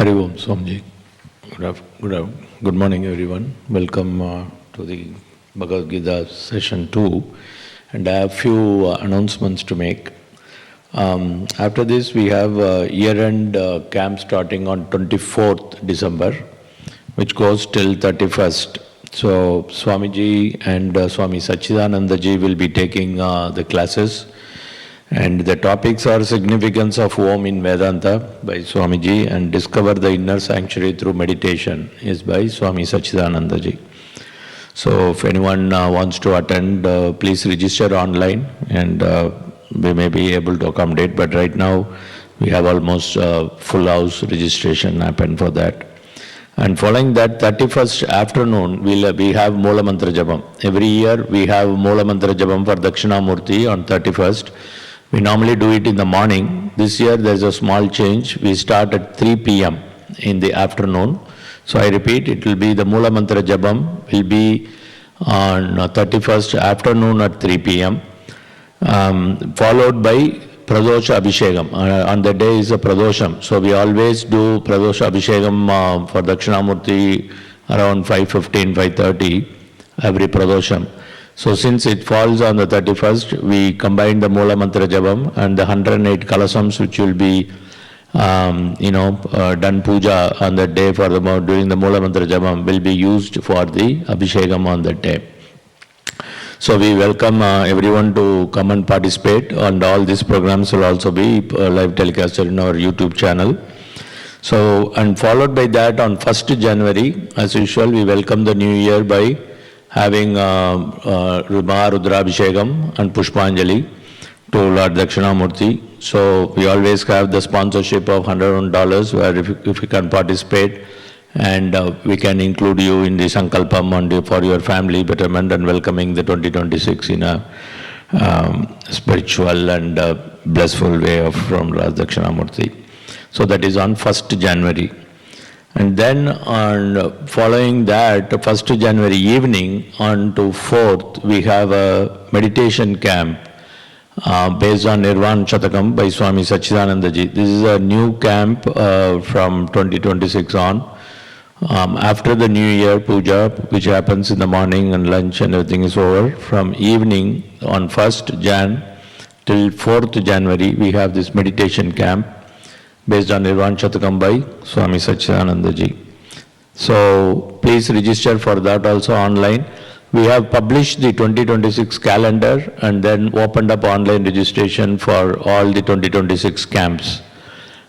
Hari Om Swamiji. Good morning, everyone. Welcome to the Bhagavad Gita session 2. And I have few announcements to make. After this, we have year-end camp starting on 24th December, which goes till 31st. So Swamiji and Swami Sachidanandaji will be taking the classes. And the topics are Significance of Om in Vedanta by Swamiji and Discover the Inner Sanctuary Through Meditation is by Swami Sachidanandaji. So if anyone wants to attend, please register online and we may be able to accommodate. But right now we have almost full house registration happened for that. And following that, 31st afternoon, we have Moola Mantra Jabam. Every year we have Moola Mantra Jabam for Dakshinamurti on 31st. We normally do it in the morning. This year there's a small change. We start at 3 p.m. in the afternoon. So I repeat, it will be the Moola Mantra Jabam will be on 31st afternoon at 3 p.m. Followed by Pradosha Abhishekam. On the day is a Pradosham. So we always do Pradosha Abhishekam for Dakshinamurti around 5:15, 5:30 every Pradosham. So since it falls on the 31st, we combine the Moola Mantra Jabam and the 108 Kalasams which will be, done puja on that day for during the Moola Mantra Jabam will be used for the Abhishekam on that day. So we welcome everyone to come and participate, and all these programs will also be live telecasted in our YouTube channel. So, and followed by that on 1st January, as usual, we welcome the new year by having Rudrabhishekam and Pushpanjali to Lord Dakshinamurti. So we always have the sponsorship of $100 where if you can participate and we can include you in the Sankalpam and for your family betterment and welcoming the 2026 in a spiritual and blissful way from Lord Dakshinamurti. So that is on 1st January. And then on following that, 1st January evening on to 4th, we have a meditation camp based on Nirvana Shatakam by Swami Sachidanandaji. This is a new camp from 2026 on. After the New Year puja, which happens in the morning and lunch and everything is over, from evening on 1st Jan till 4th January, we have this meditation camp based on Nirvana Shatakam by Swami Sachidanandaji. So please register for that also online. We have published the 2026 calendar and then opened up online registration for all the 2026 camps.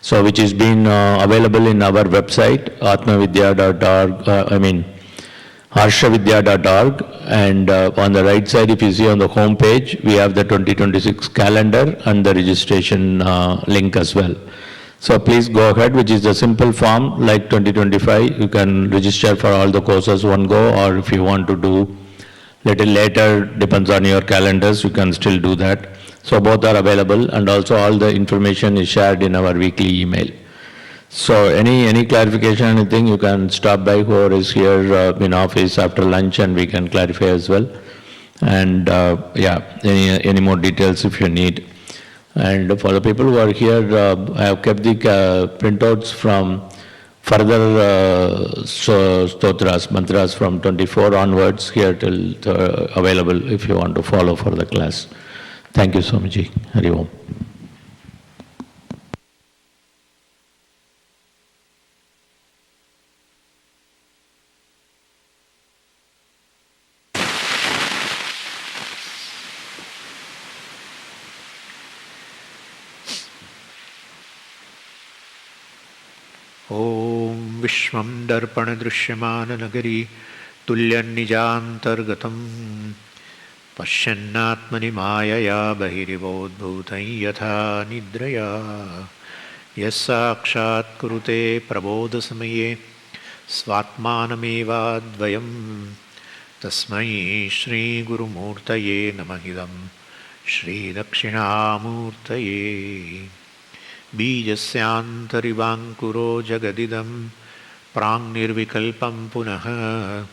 So which is been available in our website, atmavidya.org, arshavidya.org, and on the right side, if you see on the home page, we have the 2026 calendar and the registration link as well. So please go ahead, which is a simple form like 2025. You can register for all the courses one go, or if you want to do little later, depends on your calendars, you can still do that. So both are available, and also all the information is shared in our weekly email. So any clarification, anything, you can stop by whoever is here in office after lunch and we can clarify as well. And any more details if you need. And for the people who are here, I have kept the printouts from further stotras, mantras from 24 onwards here till available if you want to follow for the class. Thank you, Swamiji. Hari Om. Om Vishwam Darpana Drishyamana Nagari Tulyan Nijantargatam Pashyannatmani Mayaya Bahiribodbhutai Yatha Nidraya Yasakshat Kurute Prabodhasamaye Svatmanameva Dvayam Tasmai Shri Guru Murtaye Namahidam Shri Dakshinamurtaye Bijasyantarivangkuro Jagadidam Prang Nirvikalpam Punaha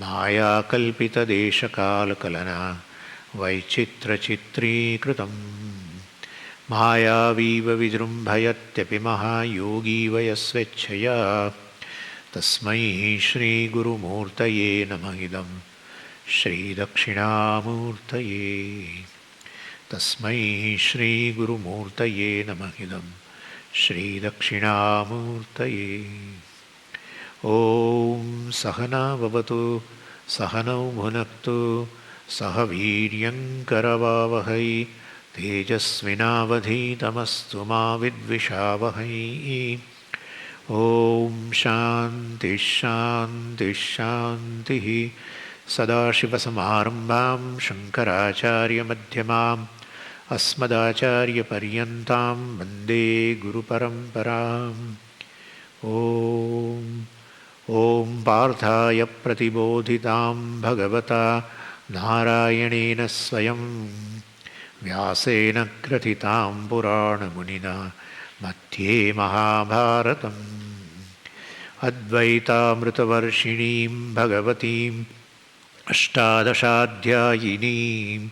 Maya Kalpita Desha Kala Kalana Vaichitra Chitri Kritam मायावीव विजृम्भयत्यपि महायोगीव यस्वेच्छया तस्मै श्रीगुरुमूर्तये नमः इदं श्रीदक्षिणामूर्तये तस्मै श्रीगुरुमूर्तये नमः इदं श्रीदक्षिणामूर्तये ॐ सहना भवतु सहनौ भुनक्तु सह वीर्यङ्करवावहै तेजस्विनावधीतमस्तु मा विद्विषावहै ॐ शान्तिः शान्तिः शान्तिः सदाशिवसमारम्भां शङ्कराचार्यमध्यमाम् अस्मदाचार्यपर्यन्तां वन्दे गुरुपरम्पराम् ॐ पार्थाय प्रतिबोधितां भगवता नारायणेन स्वयं व्यासेन ग्रथितां पुराणमुनिना मध्ये महाभारतम् अद्वैतामृतवर्षिणीं भगवतीम् अष्टादशाध्यायिनीम्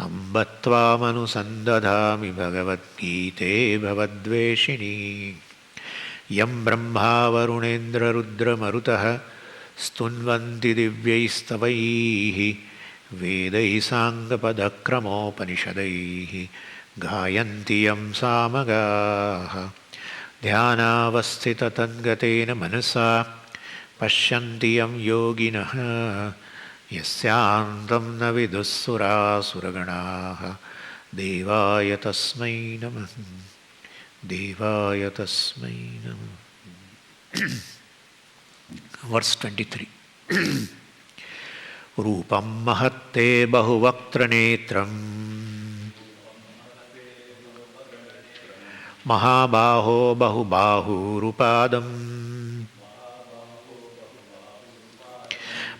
अम्ब त्वामनुसन्दधामि भगवद्गीते भवद्वेषिणी यं ब्रह्मा वरुणेन्द्ररुद्रमरुतः स्तुन्वन्ति दिव्यैस्तवैः वेदैः साङ्गपदक्रमोपनिषदैः गायन्ति यं सामगाः ध्यानावस्थिततद्गतेन मनसा पश्यन्ति यं योगिनः यस्यान्तं न विदुःसुरासुरगणाः देवाय तस्मै नमः देवाय तस्मै नमः Verse 23 रूपं महत्ते बहुवक्त्रनेत्रं महाबाहो बहुबाहुरुपादम्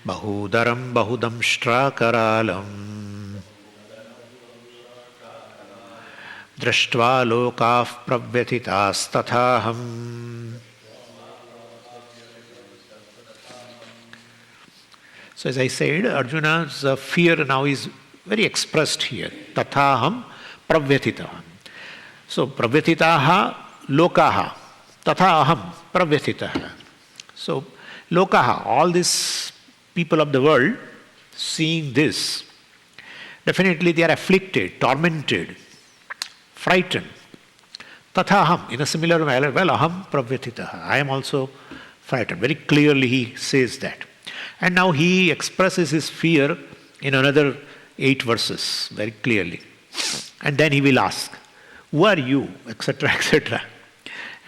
बहुदरं बहुदंष्ट्राकरालं दृष्ट्वा लोकाः प्रव्यथितास्तथाहम् So as I said, Arjuna's fear now is very expressed here. Tathaham pravyatitah. So pravyatitaha lokaha. Tathaham pravyatitah. So lokaha, all these people of the world seeing this, definitely they are afflicted, tormented, frightened. Tathaham, in a similar manner, well, aham pravyatitah. I am also frightened. Very clearly he says that. And now he expresses his fear in another 8 verses very clearly. And then he will ask, who are you? Etc. etc.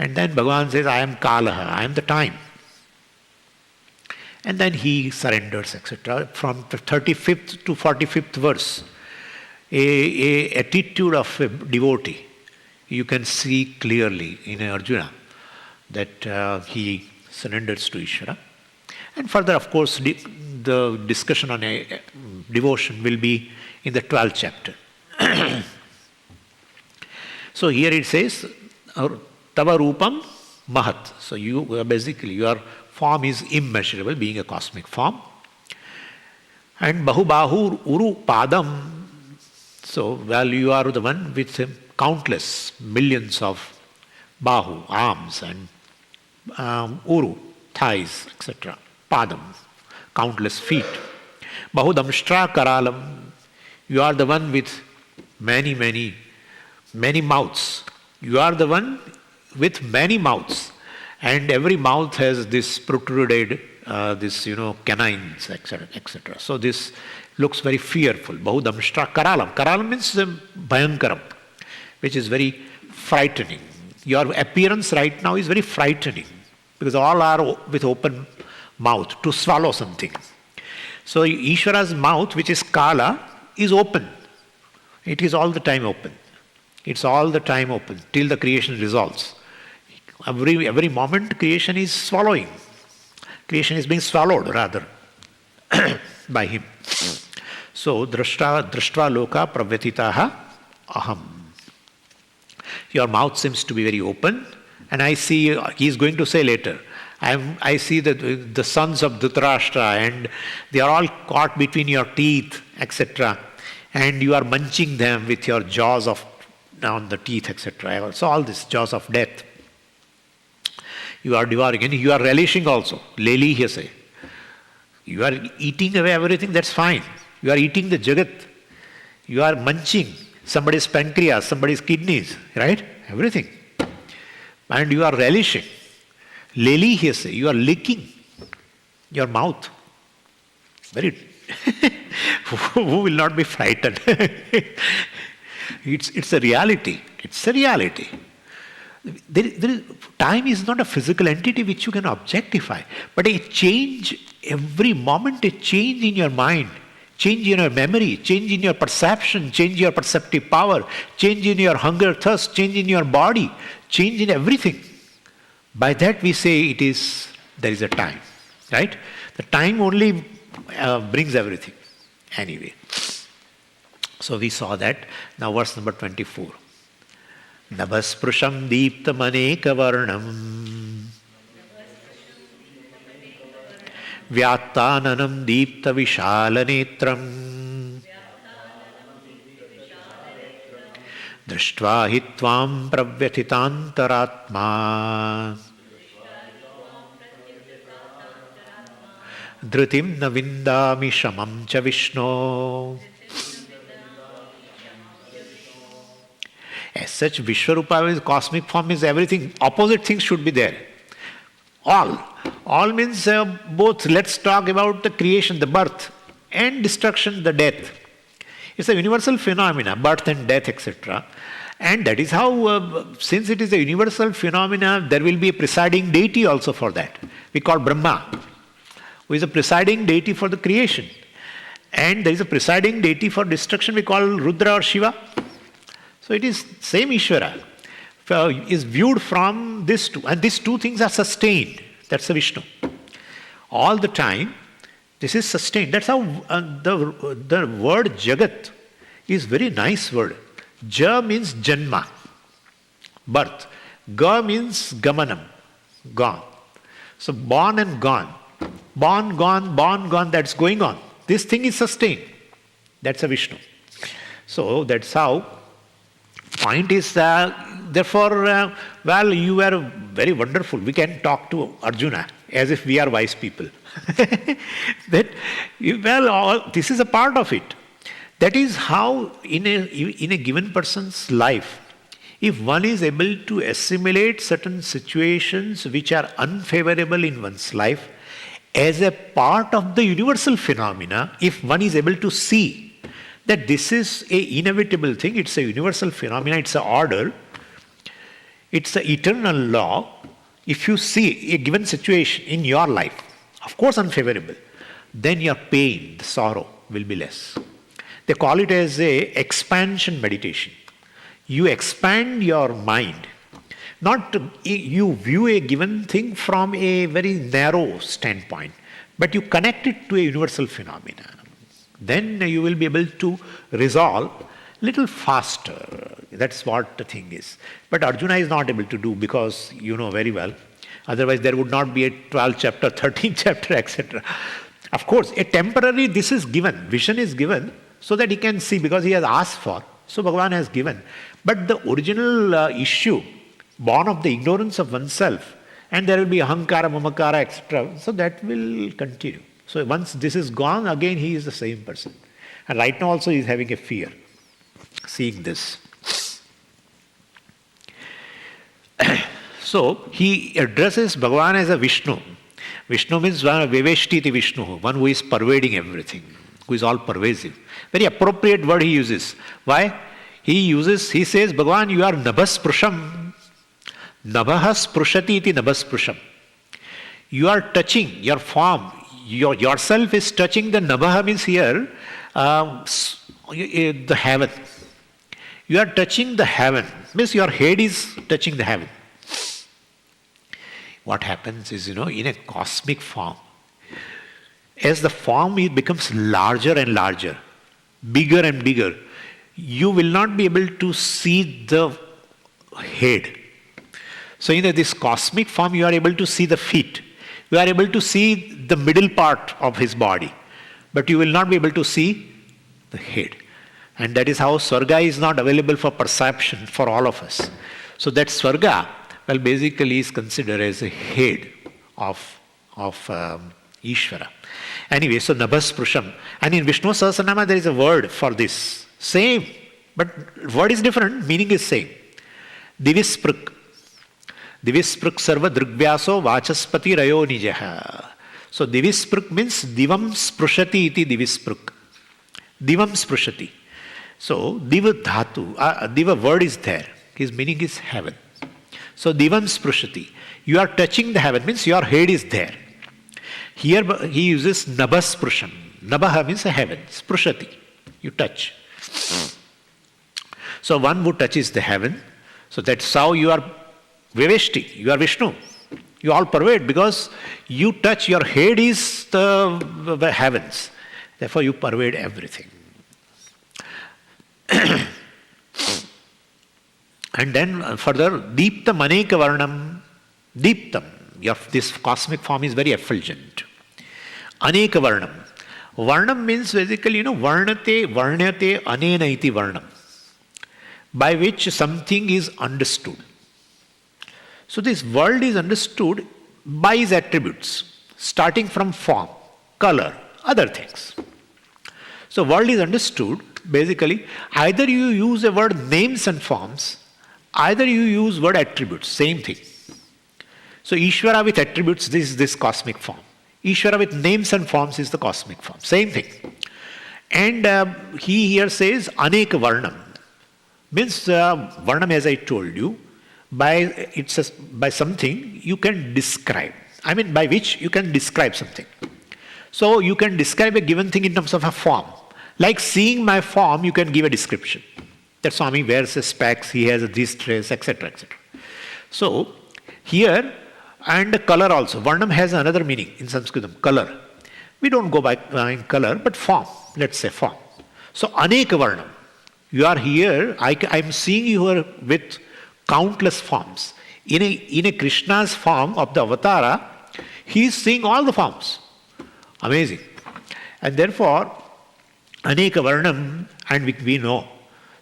And then Bhagavan says, I am Kalaha, I am the time. And then he surrenders, etc. From the 35th to 45th verse, a attitude of a devotee, you can see clearly in Arjuna that he surrenders to Ishvara. And further, of course, the discussion on devotion will be in the 12th chapter. So here it says, Tava Rupam Mahat. So you basically, your form is immeasurable, being a cosmic form. And Bahubahu Uru Padam. So, well, you are the one with countless millions of Bahu, arms, and Uru, thighs, etc. Padam, countless feet. Bahudamshtra Karalam, you are the one with many mouths. You are the one with many mouths. And every mouth has this protruded, canines, etc., etc. So this looks very fearful. Bahudamshtra Karalam. Karalam means Bhayankaram, which is very frightening. Your appearance right now is very frightening, because all are with open mouth to swallow something. So Ishvara's mouth, which is Kala, is open. It is all the time open. It's all the time open till the creation resolves. Every moment creation is swallowing. Creation is being swallowed rather by him. So drashtva loka pravyatitaha aham. Your mouth seems to be very open, and I see, he is going to say later, I see that the sons of Dhritarashtra, and they are all caught between your teeth, etc. And you are munching them with your jaws of on the teeth, etc. So all this jaws of death. You are devouring and you are relishing also. Leli he say. You are eating away everything, that's fine. You are eating the jagat. You are munching somebody's pancreas, somebody's kidneys, right? Everything. And you are relishing. Leli he say. You are licking your mouth. Very. Who will not be frightened? It's a reality. It's a reality. Time is not a physical entity which you can objectify, but a change every moment, a change in your mind, change in your memory, change in your perception, change in your perceptive power, change in your hunger, thirst, change in your body, change in everything. By that we say there is a time, right? The time only brings everything. Anyway, so we saw that. Now verse number 24. Navasprusham deeptamaneka varnam vyattananam deepta vishalanetram drishtva hitvam pravyathitantaratma dhritim na vindami shamam cha Vishno. As such, Vishwarupa is cosmic form, is everything. Opposite things should be there. All. All means both. Let's talk about the creation, the birth, and destruction, the death. It's a universal phenomena, birth and death, etc. And that is how, since it is a universal phenomena, there will be a presiding deity also for that. We call Brahma, who is a presiding deity for the creation. And there is a presiding deity for destruction, we call Rudra or Shiva. So it is same Ishvara, is viewed from these two, and these two things are sustained. That's the Vishnu. All the time, this is sustained. That's how the word Jagat is very nice word. Ja means Janma, birth. Ga means Gamanam, gone. So born and gone. Born, gone, that's going on. This thing is sustained. That's a Vishnu. So that's how. Point is, therefore, well, you were very wonderful. We can talk to Arjuna as if we are wise people. This is a part of it. That is how, in a given person's life, if one is able to assimilate certain situations which are unfavorable in one's life, as a part of the universal phenomena, if one is able to see that this is an inevitable thing, it's a universal phenomena, it's an order, it's an eternal law. If you see a given situation in your life, of course unfavorable, then your pain, the sorrow will be less. They call it as a expansion meditation. You expand your mind. Not you view a given thing from a very narrow standpoint, but you connect it to a universal phenomena. Then you will be able to resolve little faster. That's what the thing is. But Arjuna is not able to do, because you know very well. Otherwise there would not be a 12th chapter, 13th chapter, etc. Of course, a temporary this is given, vision is given, so that he can see, because he has asked for. So Bhagavan has given. But the original issue, born of the ignorance of oneself, and there will be ahankara, mamakara, etc. So that will continue. So once this is gone, again he is the same person. And right now also he is having a fear, seeing this. So he addresses Bhagavan as a Vishnu. Vishnu means Viveshtiti Vishnu, one who is pervading everything, who is all pervasive. Very appropriate word he uses. Why? He says, Bhagavan, you are Nabhasprusham. Nabhas Prushati iti Nabhasprusham. You are touching your form. Yourself is touching the Nabha means here, the heaven. You are touching the heaven. Means your head is touching the heaven. What happens is, in a cosmic form, as the form becomes larger and larger, bigger and bigger, you will not be able to see the head. So in this cosmic form, you are able to see the feet. You are able to see the middle part of his body, but you will not be able to see the head. And that is how Swarga is not available for perception for all of us. So that Swarga, well, basically is considered as a head of Ishvara. Anyway, so Nabhasprusham. And in Vishnu Sahasranama there is a word for this. Same, but word is different, meaning is same. Divispruk. Divispruk sarva drugvyaso vachaspati rayo nijaha. So Divispruk means Divam sprushati iti Divispruk. Divam sprushati. So Diva dhatu, Diva word is there. His meaning is heaven. So Divam sprushati. You are touching the heaven, means your head is there. Here he uses Nabhasprusham. Nabha means a heaven. Sprushati. You touch. So one who touches the heaven, so that's how you are Viveshti, you are Vishnu. You all pervade because you touch, your head is the heavens. Therefore you pervade everything. And then further, Deeptam Aneka Varnam. Deeptam, this cosmic form is very effulgent. Aneka Varnam. Varnam means basically, Varnate, Varnyate, Anena iti Varnam. By which something is understood. So this world is understood by its attributes, starting from form, color, other things. So world is understood, basically, either you use the word names and forms, either you use word attributes, same thing. So Ishvara with attributes, this is this cosmic form. Ishvara with names and forms is the cosmic form, same thing. And he here says Aneka Varnam. Means Varnam, as I told you, by something you can describe. I mean by which you can describe something. So you can describe a given thing in terms of a form. Like seeing my form, you can give a description. That Swami wears a specs, he has this dress, etc., etc. So here, and color also. Varnam has another meaning in Sanskritam, color. We don't go by color, but form. Let's say form. So Aneka Varnam. You are here, I'm seeing you here with countless forms. In a Krishna's form of the avatara, he is seeing all the forms. Amazing. And therefore, Aneka Varnam, and we know,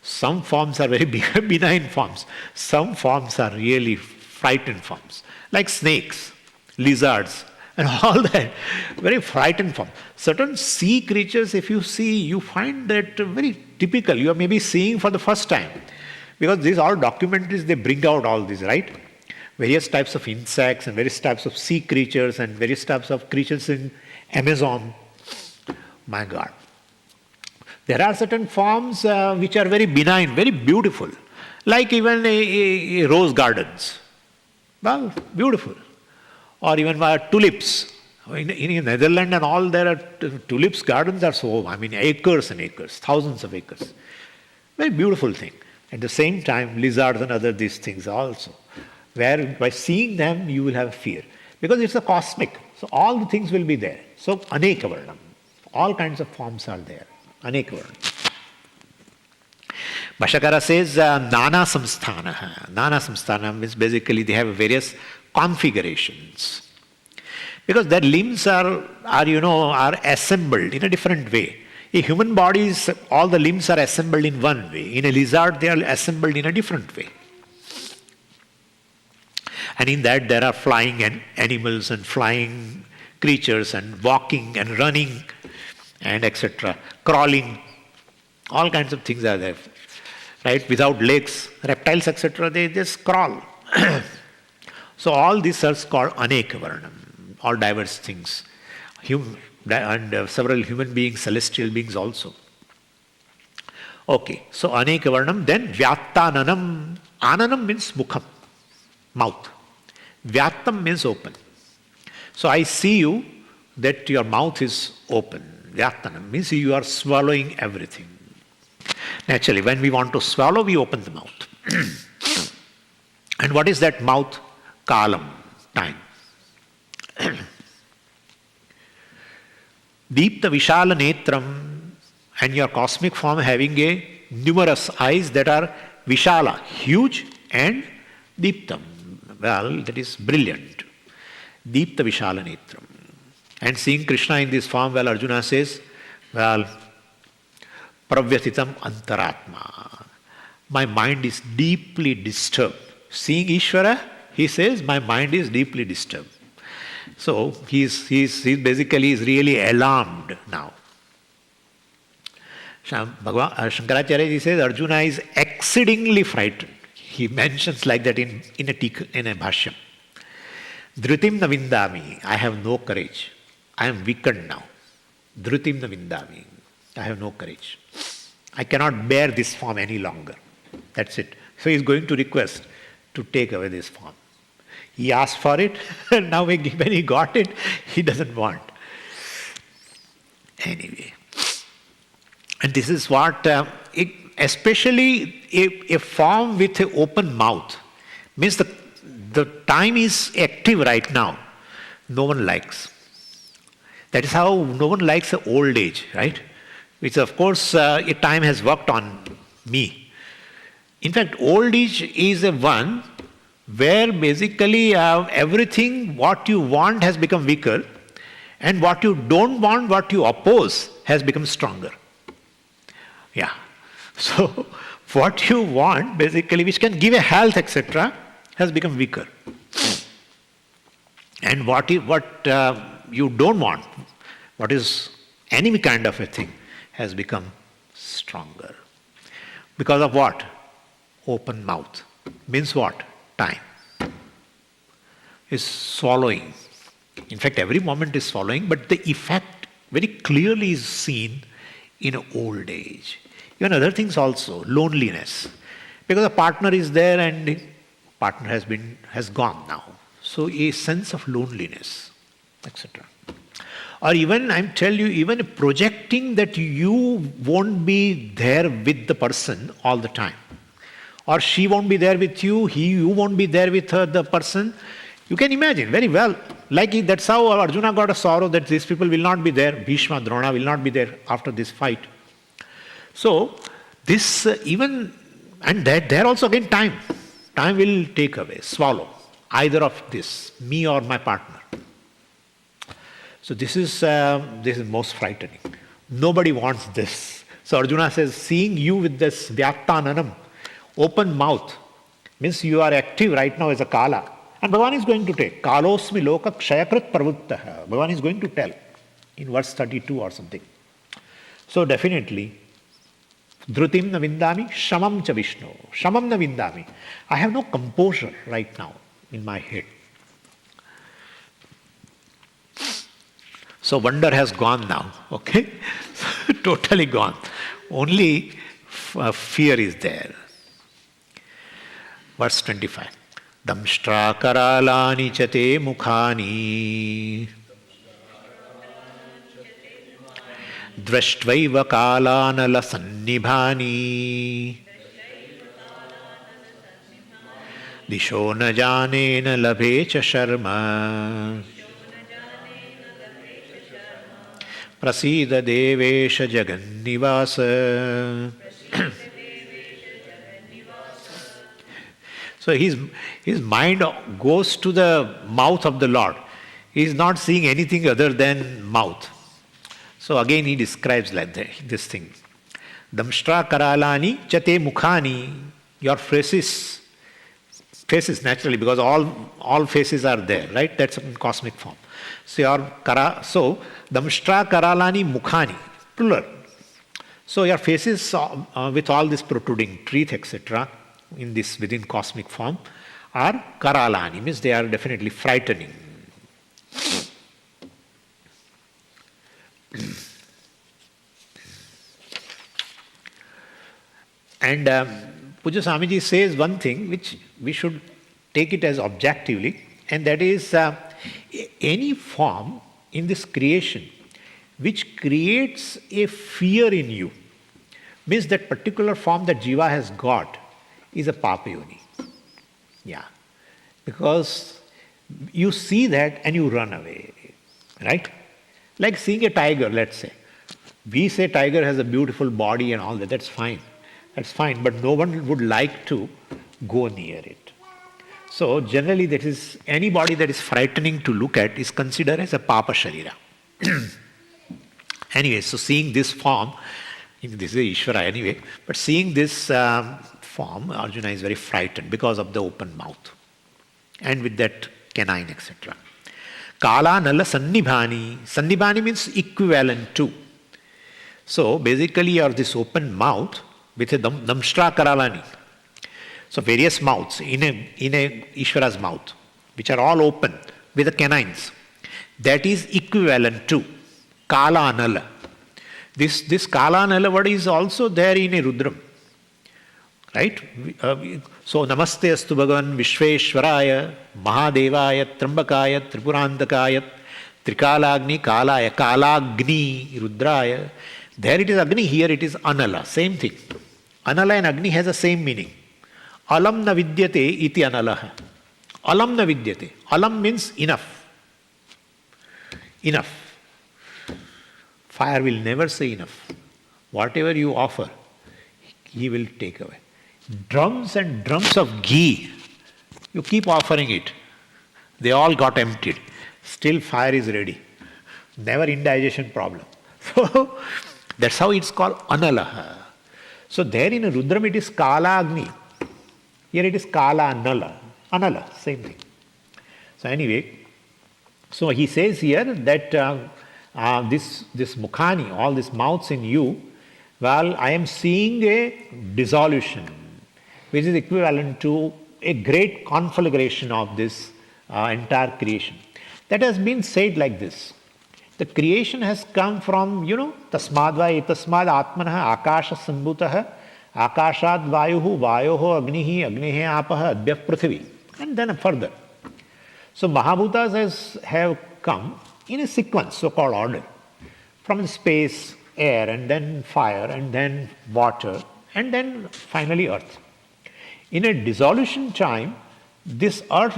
some forms are very benign forms. Some forms are really frightened forms. Like snakes, lizards, and all that. Very frightened form. Certain sea creatures, if you see, you find that very typical. You are maybe seeing for the first time. Because these all documentaries, they bring out all this, right? Various types of insects and various types of sea creatures and various types of creatures in Amazon. My God. There are certain forms which are very benign, very beautiful. Like even a rose gardens. Well, beautiful. Or even tulips. In Netherlands and all, there are tulips gardens are so, acres and acres, thousands of acres. Very beautiful thing. At the same time, lizards and other these things also. Where by seeing them, you will have fear. Because it's a cosmic. So all the things will be there. So Aneka Varnam. All kinds of forms are there. Aneka Varnam. Bhashakara says Nana Samsthana. Nana Samsthana means basically they have various configurations. Because their limbs are assembled in a different way. A human body, all the limbs are assembled in one way. In a lizard, they are assembled in a different way. And in that there are flying animals and flying creatures and walking and running and etc. Crawling. All kinds of things are there. Right? Without legs, reptiles etc. they just crawl. So all these are called Aneka Varnam. All diverse things. And several human beings, celestial beings also. Okay, so Aneka Varnam, then Vyattananam. Ananam means mukham, mouth. Vyattam means open. So I see you that your mouth is open. Vyattanam means you are swallowing everything. Naturally, when we want to swallow, we open the mouth. And what is that mouth? Kalam, time. Deepta Vishala Netram, and your cosmic form having a numerous eyes that are Vishala, huge, and Deeptam, well, that is brilliant. Deepta Vishala Netram. And seeing Krishna in this form, well, Arjuna says, well, pravyatitam antaratma. My mind is deeply disturbed. Seeing Ishvara, he says, my mind is deeply disturbed. So he's basically is really alarmed now. Shankaracharya ji says Arjuna is exceedingly frightened. He mentions like that in a bhashyam. Dhritim na vindami, I have no courage. I am weakened now. Dhritim na vindami, I have no courage. I cannot bear this form any longer. That's it. So he is going to request to take away this form. He asked for it, and now when he got it, he doesn't want. Anyway. And this is what, especially a form with an open mouth, means the time is active right now. No one likes. That is how no one likes the old age, right? Which of course, a time has worked on me. In fact, old age is a one where basically everything what you want has become weaker, and what you don't want, what you oppose, has become stronger. Yeah. So what you want, basically, which can give a health, etc., has become weaker. And what you don't want, what is any kind of a thing, has become stronger. Because of what? Open mouth. Means what? Time. Is swallowing. In fact, every moment is swallowing, but the effect very clearly is seen in old age. Even other things also, loneliness. Because a partner is there and the partner has gone now. So a sense of loneliness, etc. Or even, I'm telling you, even projecting that you won't be there with the person all the time. Or she won't be there with you, you won't be there with her, the person. You can imagine very well. Like that's how Arjuna got a sorrow that these people will not be there. Bhishma, Drona will not be there after this fight. So, this and that there also again time. Time will take away, swallow either of this, me or my partner. So this is most frightening. Nobody wants this. So Arjuna says, seeing you with this vyattananam, open mouth, means you are active right now as a kala. And Bhagavan is going to take, kalosmi loka kshayakrit parvuttaha. Bhagavan is going to tell in verse 32 or something. So definitely, dhrutim na vindami, shamam cha Vishnu. Shamam na vindami. I have no composure right now in my head. So wonder has gone now, okay? Totally gone. Only fear is there. Verse 25. Damshtra karalani chate mukhani drashtvaiva kalanala sannibhani disho na jane na labhe cha sharma prasida devesha jagannivasa. So his mind goes to the mouth of the Lord. He is not seeing anything other than mouth. So again he describes like this thing. Damshtra karalani chate mukhani. Your faces naturally, because all faces are there, right? That's in cosmic form. So damshtra karalani mukhani, plural. So your faces with all this protruding teeth, etc., within cosmic form, are karalani, means they are definitely frightening. And Puja Swamiji says one thing which we should take it as objectively, and that is any form in this creation which creates a fear in you, means that particular form that Jiva has got is a papa yoni. Yeah. Because you see that and you run away. Right? Like seeing a tiger, let's say. We say tiger has a beautiful body and all that. That's fine. That's fine. But no one would like to go near it. So generally that is, anybody that is frightening to look at is considered as a papa sharira. Anyway, so seeing this form, This is Ishvara anyway. But seeing this form, Arjuna is very frightened because of the open mouth. And with that canine, etc. Kala nala sannibhani. Sannibhani means equivalent to. So basically you have this open mouth with a damshtra karalani. So various mouths in a Ishvara's mouth, which are all open with the canines. That is equivalent to Kala Nala. This Kala Nala word is also there in a Rudram. Right? So Namaste Astu Bhagavan Vishveshwaraya Mahadevaya Trambakaya Tripurandakaya Trikalagni Kalaya Kalagni Rudraya. There it is Agni, here it is Anala. Same thing. Anala and Agni has the same meaning. Alam na vidyate iti analaha. Alam na vidyate. Alam means enough. Enough. Fire will never say enough. Whatever you offer, he will take away. Drums and drums of ghee, you keep offering it. They all got emptied. Still fire is ready. Never indigestion problem. So that's how it's called analaha. So there in Rudram it is Kala Agni. Here it is Kala Nala. Anala, same thing. So anyway, so he says here that this mukhani, all these mouths in you, well, I am seeing a dissolution, which is equivalent to a great conflagration of this entire creation. That has been said like this. The creation has come from, tasmadva etasmad atmanaha akasha sambhutaha akashad vayuhu vayoho agnihi agnihe apaha adbyah prithvi. And then further. So Mahabhutas have come in a sequence, so-called order. From space, air, and then fire, and then water, and then finally earth. In a dissolution time, this earth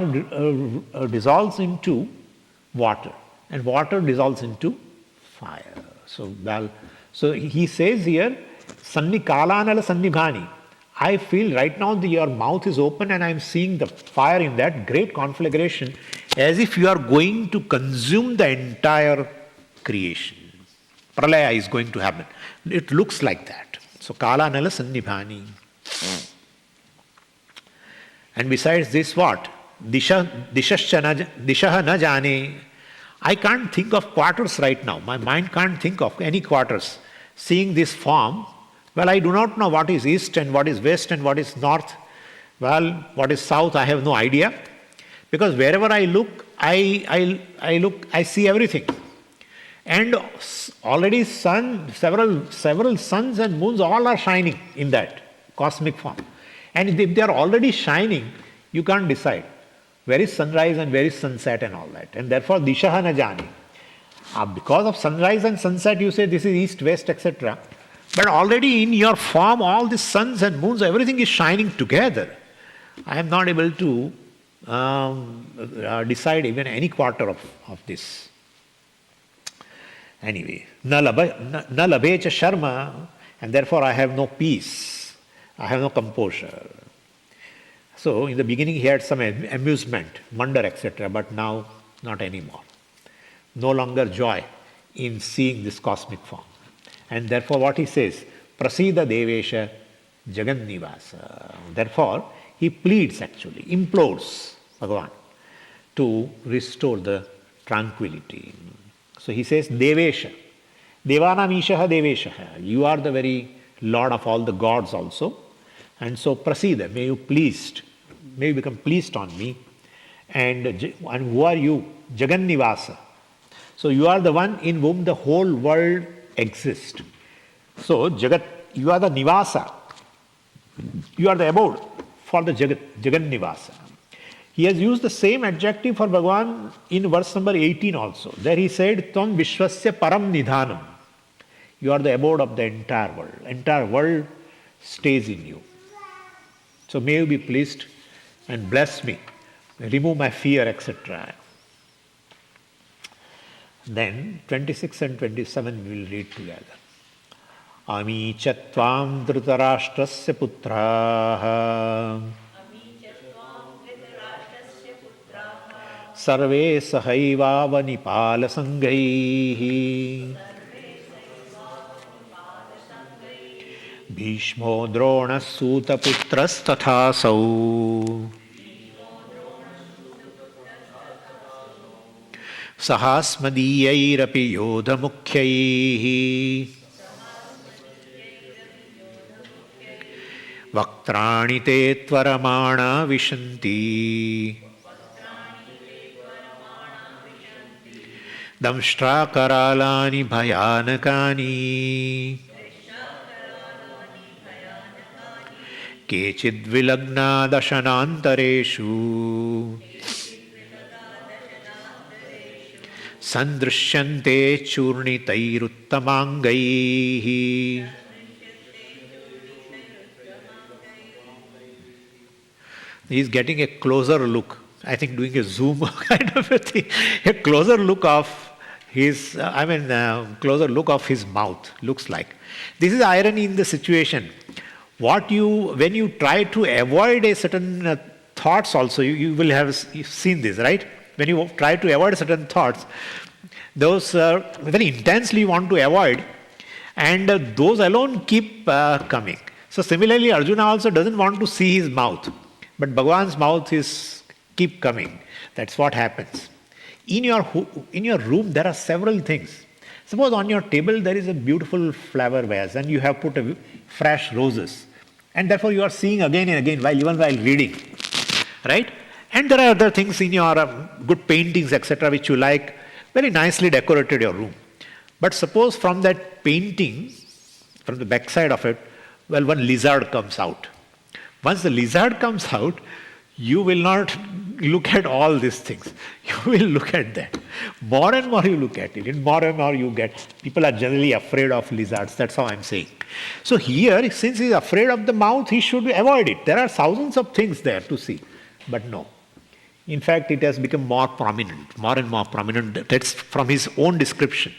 dissolves into water, and water dissolves into fire. So he says here, Sanni kalanala sannibhani. I feel right now your mouth is open and I am seeing the fire in that great conflagration as if you are going to consume the entire creation. Pralaya is going to happen. It looks like that. So kalanala sannibhani. And besides this what? Dishaha na jane. I can't think of quarters right now. My mind can't think of any quarters. Seeing this form, well, I do not know what is east and what is west and what is north. Well, what is south, I have no idea. Because wherever I look, I see everything. And already several suns and moons all are shining in that cosmic form. And if they are already shining, you can't decide where is sunrise and where is sunset and all that. And therefore, dishaha na jani. Because of sunrise and sunset, you say this is east, west, etc. But already in your form, all the suns and moons, everything is shining together. I am not able to decide even any quarter of this. Anyway, na labhecha sharma, and therefore I have no peace. I have no composure. So in the beginning he had some amusement, wonder, etc. But now not anymore. No longer joy in seeing this cosmic form. And therefore what he says, prasida devesha jagannivasa. Therefore he pleads actually, implores Bhagavan to restore the tranquility. So he says, devesha. Devanam ishaha devesha. You are the very Lord of all the gods also. And so prasida, may you become pleased on me. And who are you? Jagannivasa. So you are the one in whom the whole world exists. So Jagat, you are the Nivasa. You are the abode for the Jagannivasa. He has used the same adjective for Bhagavan in verse number 18 also. There he said, Tvam Vishwasya Param Nidhanam. You are the abode of the entire world. Entire world stays in you. So may you be pleased and bless me, remove my fear, etc. Then 26 and 27 we will read together. Ami chatvam dhritarashtrasya putraha sarve sahaivavanipala sanghaihi भीष्मो द्रोणः सूतपुत्रस्तथासौ सहास्मदीयैरपि योधमुख्यैः वक्त्राणि ते त्वरमाणा विशन्ति दंष्ट्राकरालानि भयानकानि केचिद्विलग्ना दशनान्तरेषु सन्दृश्यन्ते चूर्णितैरुत्तमाङ्गैः. He is getting a closer look, I think doing a zoom kind of a thing, a closer look of his, closer look of his mouth, looks like. This is irony in the situation. When you try to avoid a certain thoughts also, you will have seen this, right? When you try to avoid certain thoughts, those very intensely you want to avoid, and those alone keep coming. So similarly, Arjuna also doesn't want to see his mouth, but Bhagavan's mouth is keep coming. That's what happens. In your room, there are several things. Suppose on your table there is a beautiful flower vase, and you have put fresh roses, and therefore you are seeing again and again even while reading, right? And there are other things in your good paintings, etc., which you like, very nicely decorated your room. But suppose from that painting, from the backside of it, one lizard comes out. Once the lizard comes out, you will not look at all these things. You will look at that. More and more you look at it, and more you get. People are generally afraid of lizards. That's how I'm saying. So here, since he's afraid of the mouth, he should avoid it. There are thousands of things there to see. But no. In fact, it has become more prominent, more and more prominent. That's from his own description,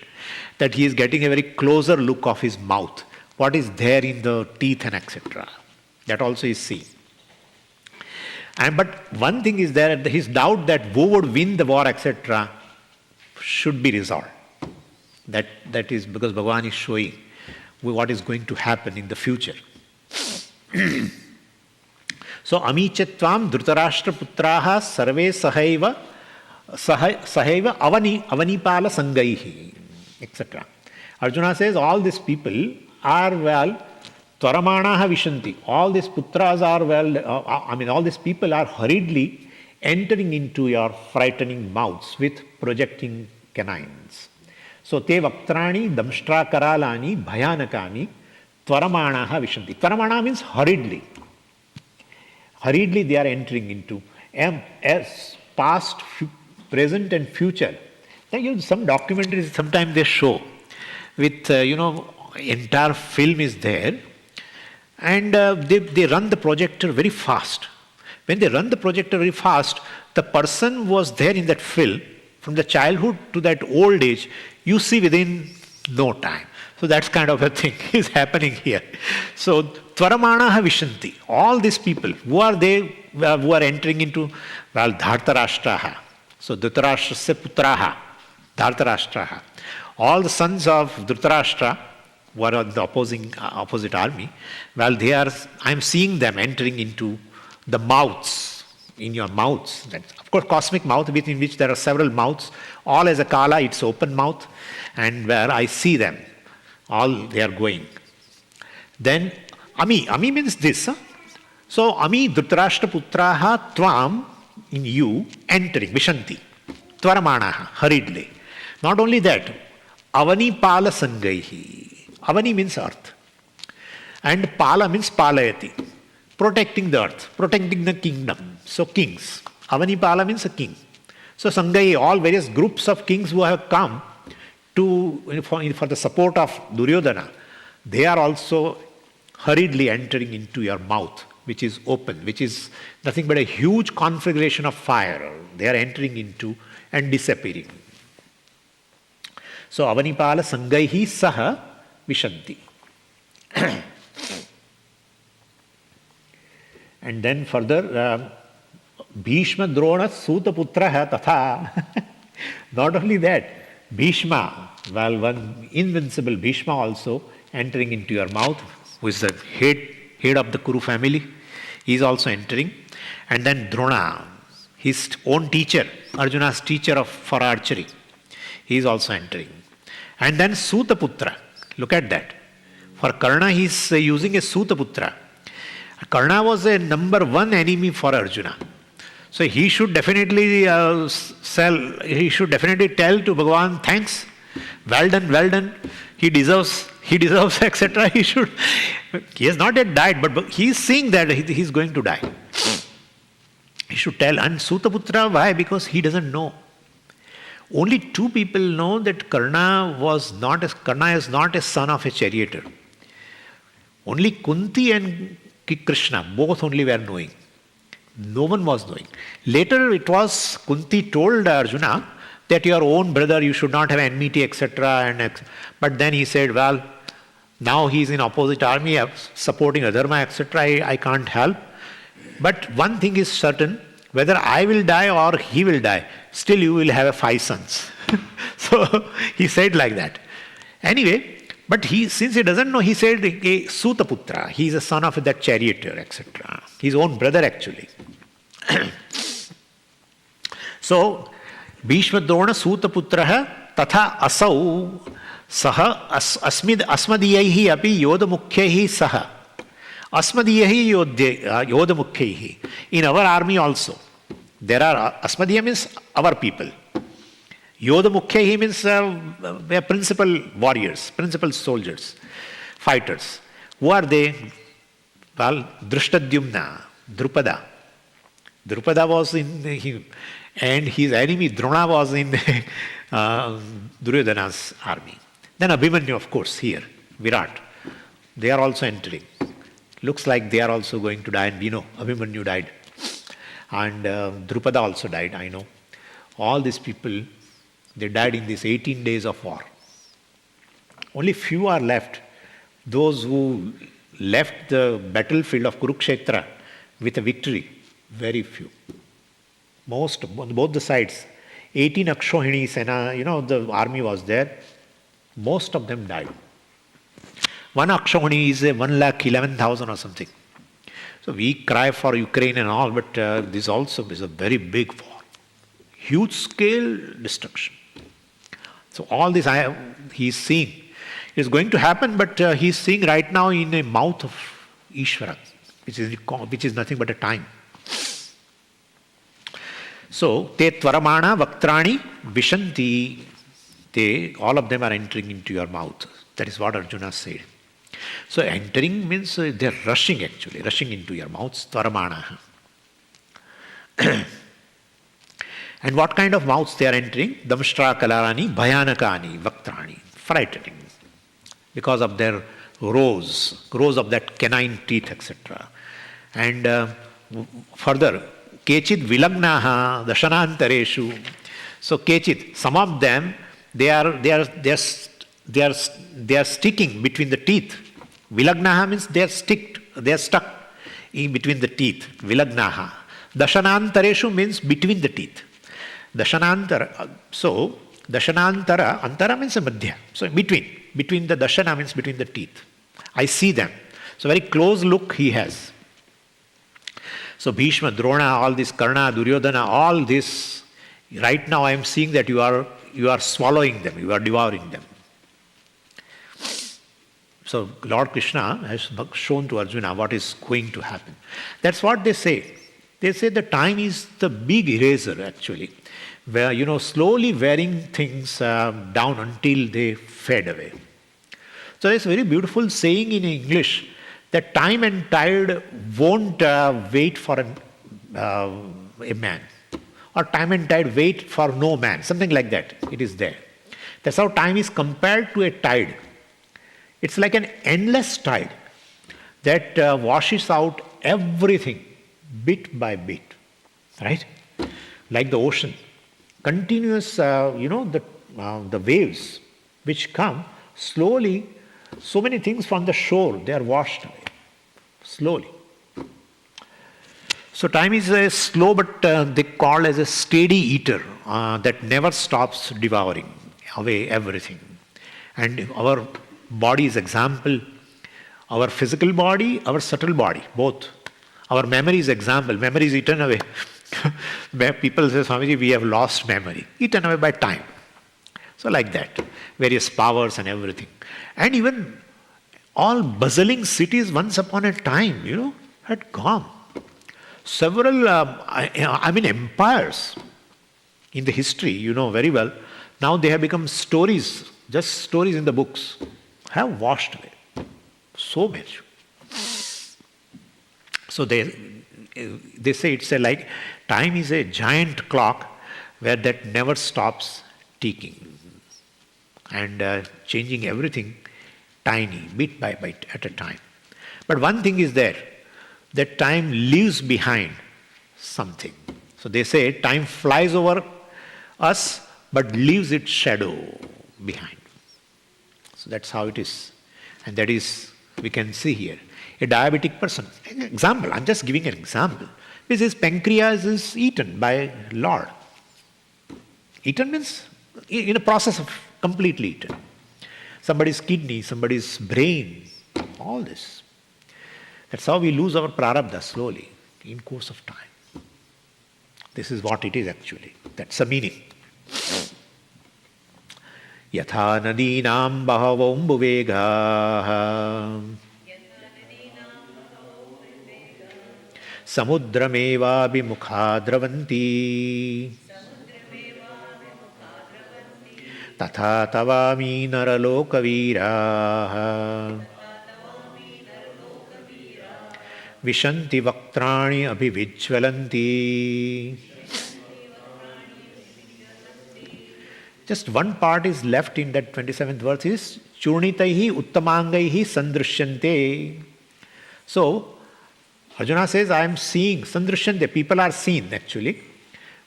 that he is getting a very closer look of his mouth. What is there in the teeth and etc. That also is seen. But one thing is there, his doubt that who would win the war, etc., should be resolved. That is because Bhagavan is showing what is going to happen in the future. So, amichatvam dhritarashtra putraha sarve sahaiva avanipala sangaihi, etc. Arjuna says all these people are Tvaramanaha vishanti. All these putras are all these people are hurriedly entering into your frightening mouths with projecting canines. So, te vaktrani damshtra karalani bhayanakani tvaramanaha vishanti. Tvaramana means hurriedly. Hurriedly they are entering into as past, present and future. Some documentaries sometimes they show with, entire film is there, and they run the projector very fast. When they run the projector very fast, the person was there in that film, from the childhood to that old age, you see within no time. So that's kind of a thing is happening here. So Tvaramanaha Vishanti, all these people, who are they who are entering into, Dhartarashtraha. So Dhritarashtrasya putraha, Dhartarashtraha. All the sons of Dhritarashtra who are on the opposite army, I'm seeing them entering into the mouths, in your mouths. That's, of course, cosmic mouth, within which there are several mouths, all as a kala, it's open mouth, and where I see them, all they are going. Then Ami means this. So Ami Dhritarashtra putraha tvam, in you, entering, Vishanti, Tvaramanaha, hurriedly. Not only that, Avani Pala Sangaihi. Avani means earth. And Pala means Palayati, protecting the earth, protecting the kingdom. So kings. Avani Pala means a king. So Sangai, all various groups of kings who have come for the support of Duryodhana, they are also hurriedly entering into your mouth, which is open, which is nothing but a huge conflagration of fire. They are entering into and disappearing. So Avanipala Sangaihi Saha Vishanti. And then further, Bhishma Drona Suta Putraha Tatha. Not only that, Bhishma, one invincible Bhishma also entering into your mouth, who is the head of the Kuru family. He is also entering. And then Drona, his own teacher, Arjuna's teacher for archery, he is also entering. And then Sutaputra, look at that. For Karna, he is using a Sutaputra. Karna was a number one enemy for Arjuna. So he should definitely tell to Bhagavan, thanks, well done, he deserves, etc. He has not yet died, but he is seeing that he is going to die. He should tell. And Sutaputra, why? Because he doesn't know. Only two people know that Karna is not a son of a charioteer. Only Kunti and Krishna, both only were knowing. No one was knowing. Later it was Kunti told Arjuna that your own brother, you should not have enmity, etc. But then he said, well, now he is in opposite army, supporting Adharma, etc. I can't help. But one thing is certain, whether I will die or he will die, still you will have 5 sons. So he said like that. Anyway, but since he doesn't know, he said, Sutaputra, he is a son of that charioteer, etc. His own brother actually. So, Bhishma Drona Sutaputraha tatha asau saha asmadiyaihi api yodamukhyahi saha. Asmadiyahi yodamukhyahi. In our army also, there are, Asmadiya means our people. Yodamukhyahi means they are principal warriors, principal soldiers, fighters. Who are they? Well, Drishtadyumna, Drupada. Drupada was in him, and his enemy Drona was in Duryodhana's army. Then Abhimanyu, of course, here, Virat. They are also entering. Looks like they are also going to die, and we know Abhimanyu died. And Drupada also died, I know. All these people, they died in these 18 days of war. Only few are left. Those who left the battlefield of Kurukshetra with a victory, very few. Most, on both the sides, 18 Akshohini Sena, the army was there. Most of them died. One Akshohini is 1,11,000 or something. So we cry for Ukraine and all, but this also is a very big war. Huge scale destruction. So all this he is seeing. It is going to happen, but he is seeing right now in the mouth of Ishvara, which is nothing but a time. So, te tvaramana vaktrani vishanti, all of them are entering into your mouth. That is what Arjuna said. So entering means they are rushing into your mouth, tvaramana. And what kind of mouths they are entering? Damshtra kalarani, bhayanakani, vaktrani, frightening. Because of their rows of that canine teeth, etc. And further, kechid vilagnaha dashanantareshu. So kechid, some of them, they are sticking between the teeth. Vilagnaha means they are stuck in between the teeth. Vilagnaha. Dashanantareshu means between the teeth. Dashanantara. So dashanantara, antara means a madhya. So between the dashana means between the teeth. I see them. So very close look he has. So Bhishma, Drona, all this Karna, Duryodhana, all this, right now I am seeing that you are swallowing them, you are devouring them. So Lord Krishna has shown to Arjuna what is going to happen. That's what they say. They say the time is the big eraser actually, where slowly wearing things down until they fade away. So there's a very beautiful saying in English that time and tide won't wait for a man, or time and tide wait for no man, something like that. It is there. That's how time is compared to a tide. It's like an endless tide that washes out everything bit by bit, right? Like the ocean. Continuous, the waves which come slowly, so many things from the shore, they are washed away, slowly. So time is a slow, but they call as a steady eater that never stops devouring away everything. And our body is example Our physical body, our subtle body, both. Our memory is example. Memory is eaten away. Where people say, Swamiji, we have lost memory. Eaten away by time. So like that. Various powers and everything. And even all bustling cities once upon a time, had gone. Several, empires in the history, very well. Now they have become stories, just stories in the books, have washed away. So much. So they say it's like time is a giant clock where that never stops ticking and changing everything tiny, bit by bit at a time. But one thing is there, that time leaves behind something. So they say time flies over us but leaves its shadow behind. So that's how it is. And that is, we can see here. A diabetic person, an example, I'm just giving an example. Because his pancreas is eaten by Lord. Eaten means in a process of completely eaten. Somebody's kidney, somebody's brain, all this. That's how we lose our prarabdha slowly, in course of time. This is what it is actually. That's the meaning. Yatha nadinam bhavaumbuvegaha samudrameva vimukha dravanti tatha tavami naralokaviraha vishanti vaktrani abhivijvalanti. Just one part is left in that 27th verse is churnitaihi uttamangaihi sandrishyante. So Arjuna says, I am seeing, sandrishyante, people are seen actually,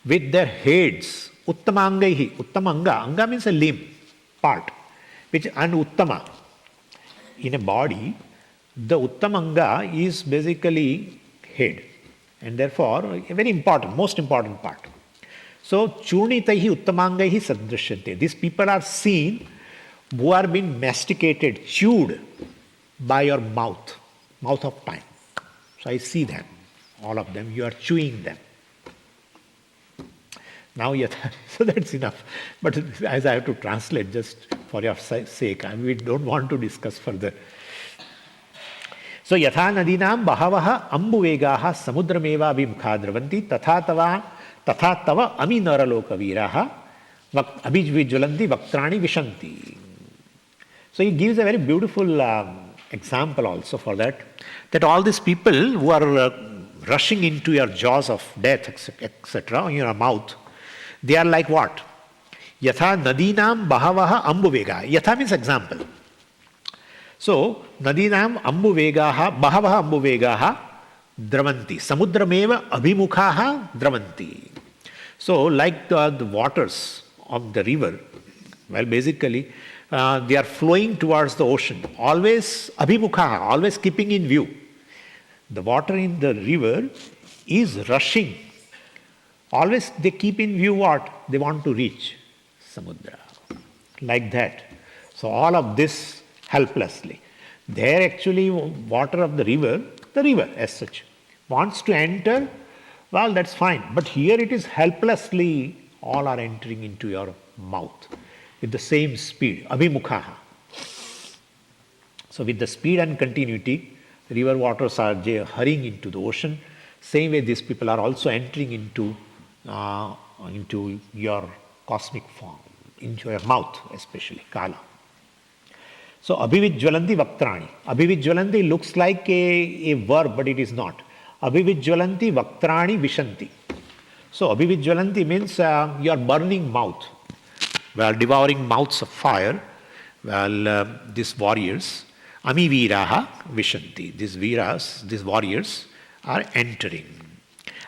with their heads, uttamangaihi, uttamanga, anga means a limb, part, which and uttama. In a body, the uttamanga is basically head, and therefore a very important, most important part. So, churnitaihi uttamangaihi sadrishyante. These people are seen who are being masticated, chewed by your mouth of time. So I see them, all of them, you are chewing them. Now, so that's enough. But as I have to translate just for your sake, we don't want to discuss further. So, yatha nadinam bahavaha ambuvegaha samudrameva vimukha dravanti tatha tava ami naralokaviraha abhijvalanti vaktrani vishanti. So he gives a very beautiful example also for that all these people who are rushing into your jaws of death, etc., in your mouth, they are like what? Yatha nadinam bahavaha ambuvega. Yatha means example. So, nadinam ambuvegaha, bahavaha ambuvegaha dravanti. Samudrameva abhimukhaha dravanti. So, like the waters of the river, well, basically, they are flowing towards the ocean. Always abhimukhaha, always keeping in view. The water in the river is rushing. Always they keep in view what? They want to reach samudra. Like that. So, all of this helplessly. There actually water of the river as such, wants to enter, well, that's fine. But here it is helplessly, all are entering into your mouth with the same speed, abhimukhaha. So with the speed and continuity, the river waters are hurrying into the ocean. Same way these people are also entering into your cosmic form, into your mouth especially, kala. So, abhivijvalanti vaktrani. Abhivijvalanti looks like a verb, but it is not. Abhivijvalanti vaktrani vishanti. So, abhivijvalanti means your burning mouth. Well, devouring mouths of fire. Well, these warriors, amiviraha vishanti. These viras, these warriors are entering.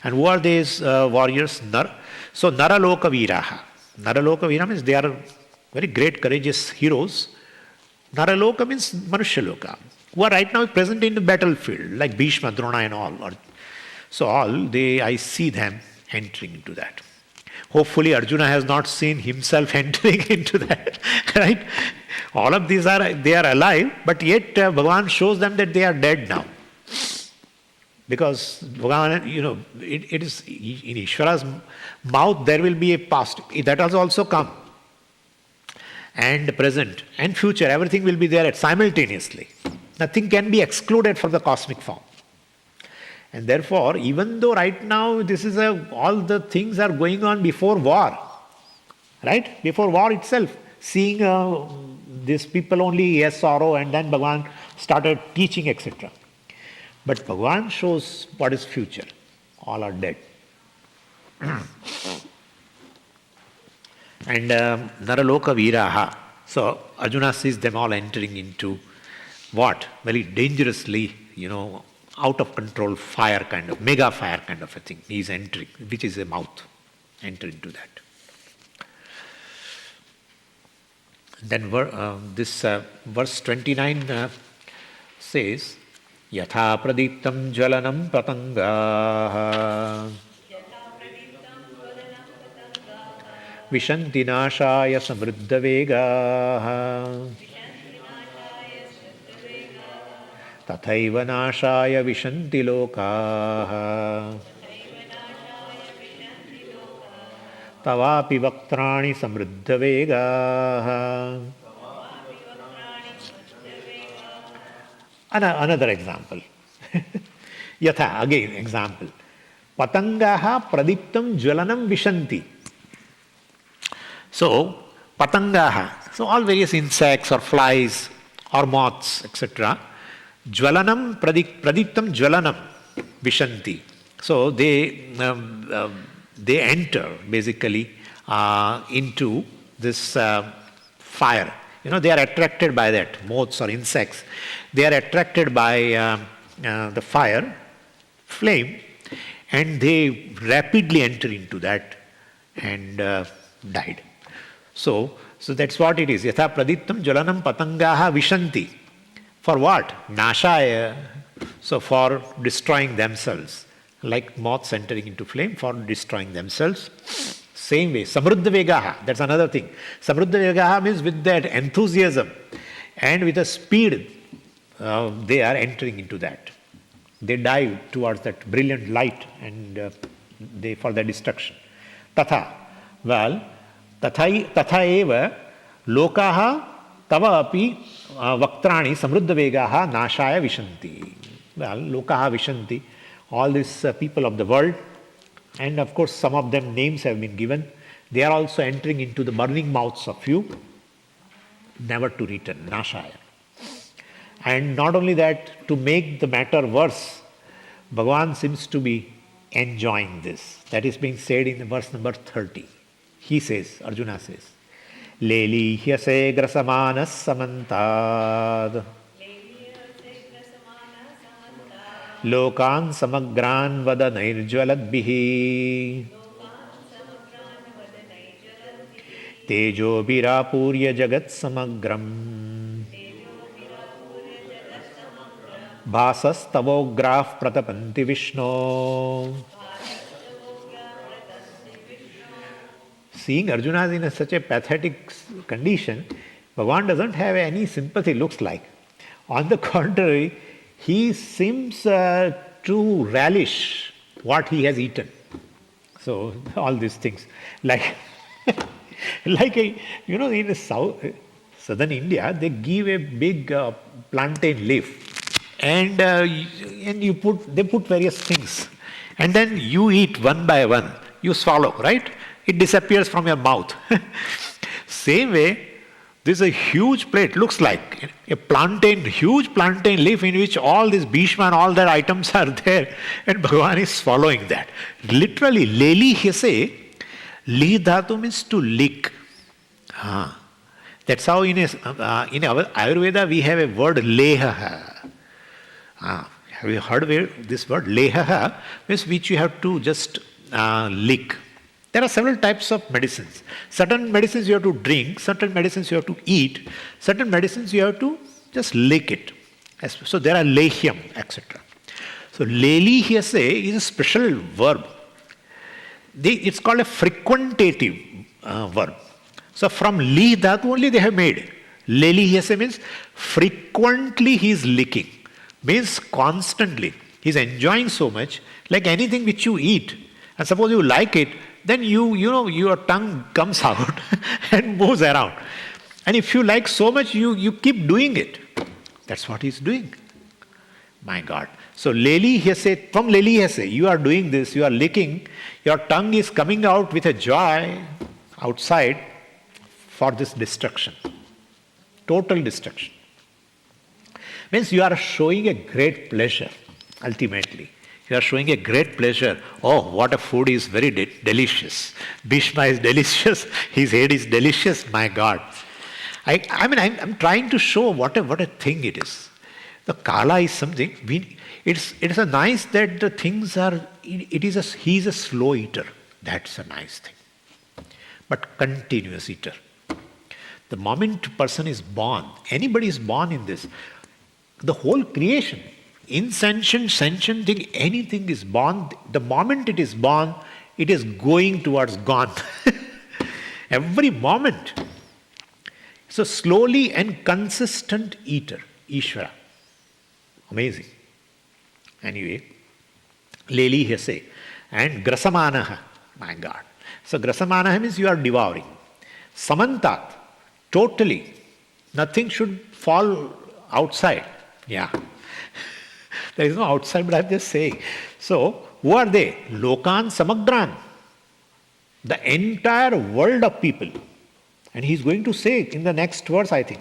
And who are these warriors? So, naraloka viraha. Naraloka vira means they are very great, courageous heroes. Naraloka means Manushaloka, who are right now present in the battlefield, like Bhishma, Drona and all. So I see them entering into that. Hopefully Arjuna has not seen himself entering into that, right? All of these they are alive, but yet Bhagavan shows them that they are dead now. Because Bhagavan, it is in Ishvara's mouth there will be a past. That has also come. And present and future, everything will be there simultaneously. Nothing can be excluded from the cosmic form. And therefore, even though right now all the things are going on before war, right? Before war itself, seeing these people only has sorrow, and then Bhagavan started teaching, etc. But Bhagavan shows what is future. All are dead. And Naraloka Viraha. So Arjuna sees them all entering into what? Very dangerously, out of control fire kind of, mega fire kind of a thing. He is entering, which is a mouth. Enter into that. Then this verse 29 says, Yatha pradiptam jwalanam patangaha Vishanti nashaya samruddha vegaha Tathaiva nashaya vishanti lokaha Tavapi vaktrani samruddha vegaha. Another example. Yatha, again example. Patangaha pradiptam jwalanam vishanti. So, patangaha, so all various insects or flies or moths, etc. Jwalanam pradiptam jwalanam vishanti. So they enter basically into this fire. They are attracted by that, moths or insects. They are attracted by the fire, flame, and they rapidly enter into that and died. So that's what it is. Yatha pradiptam jwalanam patangaha vishanti. For what? Nashaya. So for destroying themselves. Like moths entering into flame, for destroying themselves. Same way, samruddha vegaha, that's another thing. Samruddha vegaha means with that enthusiasm and with a speed, they are entering into that. They dive towards that brilliant light and they for their destruction. Tatha, well, tatha eva lokaha tava api vaktrani samruddha vegaha nashaya vishanti. Well, lokaha vishanti, all these people of the world, and of course some of them names have been given, they are also entering into the burning mouths of you, never to return, nashaya. And not only that, to make the matter worse, Bhagavan seems to be enjoying this. That is being said in verse number 30. He says, Arjuna says, Leli hyase grasamanas samantad Lokan samagran vada nairjvaladbihi Tejo virapurya jagat samagram Bhasas tavograf pratapanti Vishnu. Seeing Arjuna is in such a pathetic condition, Bhagavan doesn't have any sympathy, looks like. On the contrary, he seems to relish what he has eaten. So, all these things. Like in southern India, they give a big plantain leaf. And they put various things. And then you eat one by one. You swallow, right? It disappears from your mouth. Same way, this is a huge plate, looks like a huge plantain leaf in which all this Bhishma and all their items are there, and Bhagavan is swallowing that. Literally, leli hyase, li dhatu means to lick. That's how in our Ayurveda we have a word lehaha. Have you heard this word? Lehaha means which you have to just lick. There are several types of medicines. Certain medicines you have to drink, certain medicines you have to eat, certain medicines you have to just lick it. So there are lehyam, etc. So leli hyase is a special verb. it's called a frequentative verb. So from li dhatu only they have made. Lelihese means frequently he is licking. Means constantly. He is enjoying so much, like anything which you eat. And suppose you like it, then your tongue comes out and moves around. And if you like so much, you keep doing it. That's what he's doing. My God. So Leli Hese, from Leli Hese, you are doing this, you are licking, your tongue is coming out with a joy outside for this destruction. Total destruction. Means you are showing a great pleasure, ultimately. You are showing a great pleasure. Oh, what a food is very delicious. Bhishma is delicious. His head is delicious. My God. I'm trying to show what a thing it is. The Kala is something. It's a nice that the things are. He's a slow eater. That's a nice thing. But continuous eater. The moment a person is born, anybody is born in this. The whole creation, insentient, sentient thing, anything is born. The moment it is born, it is going towards gone. Every moment. So slowly and consistent eater, Ishvara. Amazing. Anyway, Leli Hese and Grasamanaha. My God. So Grasamanaha means you are devouring. Samantat, totally. Nothing should fall outside. Yeah. There is no outside, but I'm just saying. So, who are they? Lokan Samagran. The entire world of people. And he's going to say in the next verse, I think,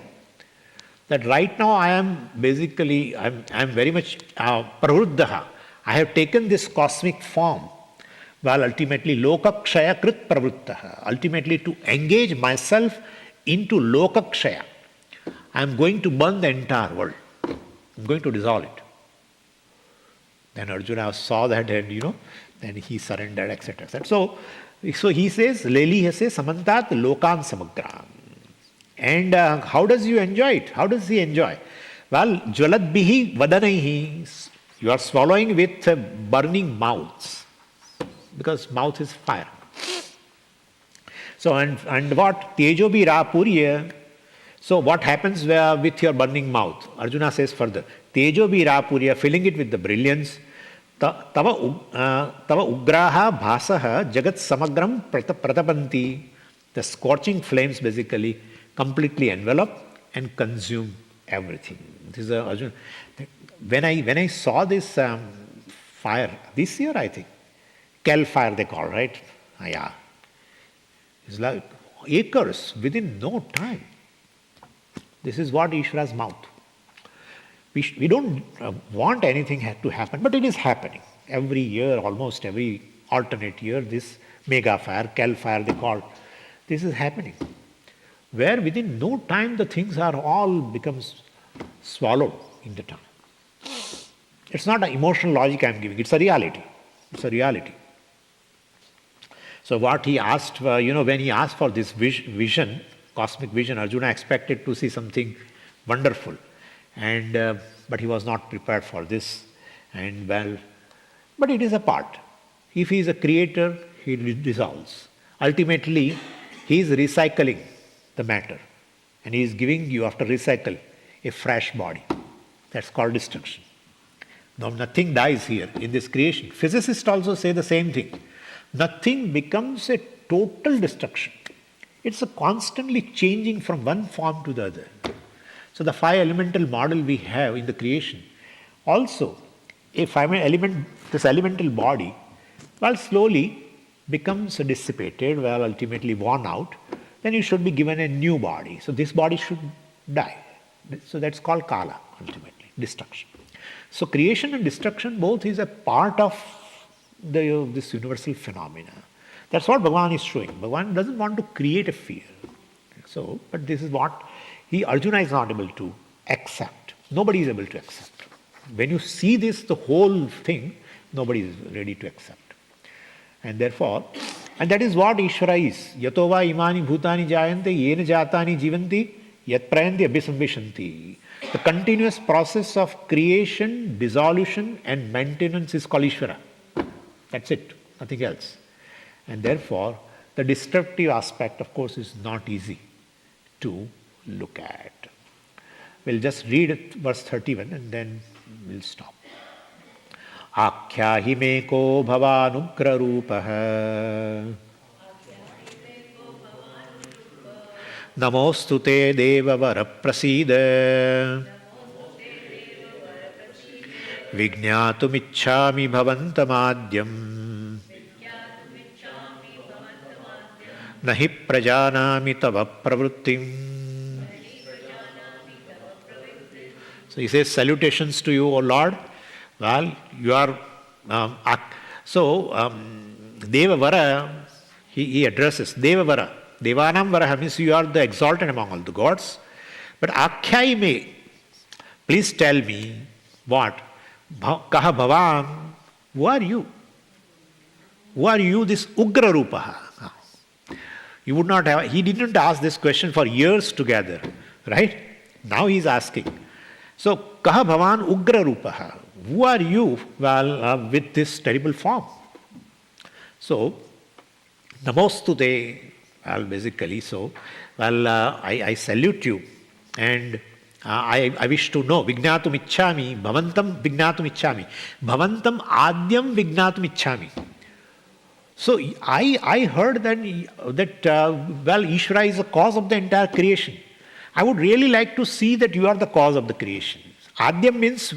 that right now I am basically, I am very much pravruddha. I have taken this cosmic form. Well, ultimately, lokakshaya krit pravruddha. Ultimately, to engage myself into lokakshaya. I am going to burn the entire world. I'm going to dissolve it. Then Arjuna saw that and, then he surrendered, etc. etc. So he says, Leli Hese Samantat Lokan Samagram. And how does you enjoy it? How does he enjoy? Well, Jwalat Bihi Vadanaihi. You are swallowing with burning mouths. Because mouth is fire. So, and what? Tejo bi rapurya. So what happens with your burning mouth? Arjuna says further, Tejo bi rapurya, filling it with the brilliance, tava ugraha bhasaha jagat samagram pratapanti. The scorching flames basically completely envelop and consume everything. This is Arjuna. When I saw this fire, this year I think, Kel fire they call, right? Yeah. It's like acres within no time. This is what Ishvara's mouth. We don't want anything to happen, but it is happening. Every year, almost every alternate year, this mega fire, Kel fire they call, this is happening. Where within no time the things are all becomes swallowed in the time. It's not an emotional logic I'm giving, it's a reality. It's a reality. So what he asked, when he asked for this vision, cosmic vision, Arjuna expected to see something wonderful. And but he was not prepared for this. And but it is a part. If he is a creator, he dissolves. Ultimately, he is recycling the matter. And he is giving you, after recycle, a fresh body. That's called destruction. Now nothing dies here in this creation. Physicists also say the same thing. Nothing becomes a total destruction. It's a constantly changing from one form to the other. So the five elemental model we have in the creation, also if this elemental body, slowly becomes dissipated, ultimately worn out, then you should be given a new body. So this body should die. So that's called Kala, ultimately, destruction. So creation and destruction both is a part of this universal phenomena. That's what Bhagavan is showing. Bhagavan doesn't want to create a fear. So, but this is what Arjuna is not able to accept. Nobody is able to accept. When you see this, the whole thing, nobody is ready to accept. And therefore, and that is what Ishvara is. Yatova imani bhutani jayante yena jatani jivanti yat prayanti abhisambhishanti. The continuous process of creation, dissolution and maintenance is called Ishvara. That's it, nothing else. And therefore, the destructive aspect, of course, is not easy to look at. We'll just read it, verse 31, and then we'll stop. Akhyahi me ko bhavanugra rupaha namostu te devavara prasida Vijñātumiccāmi bhavantamādyam nahi prajanāmi tava pravrittim. So he says, salutations to you, O Lord. Well, you are... Devavara, he addresses, Devavara. Devanam Varaha means you are the exalted among all the gods. But Akhyai me, please tell me what? Kaha bhavam, who are you? Who are you, this Ugra Rupaha? You would not have, he didn't ask this question for years together, right? Now he is asking. So, Kaha bhavan Ugra Rupaha, who are you, with this terrible form? So, Namostute, basically, I salute you and I wish to know, Vijñātum iccāmi, bhavantam Vijñātum iccāmi, bhavantam adyam Vijñātum iccāmi. So I heard that Ishvara is the cause of the entire creation. I would really like to see that you are the cause of the creation. Adyam means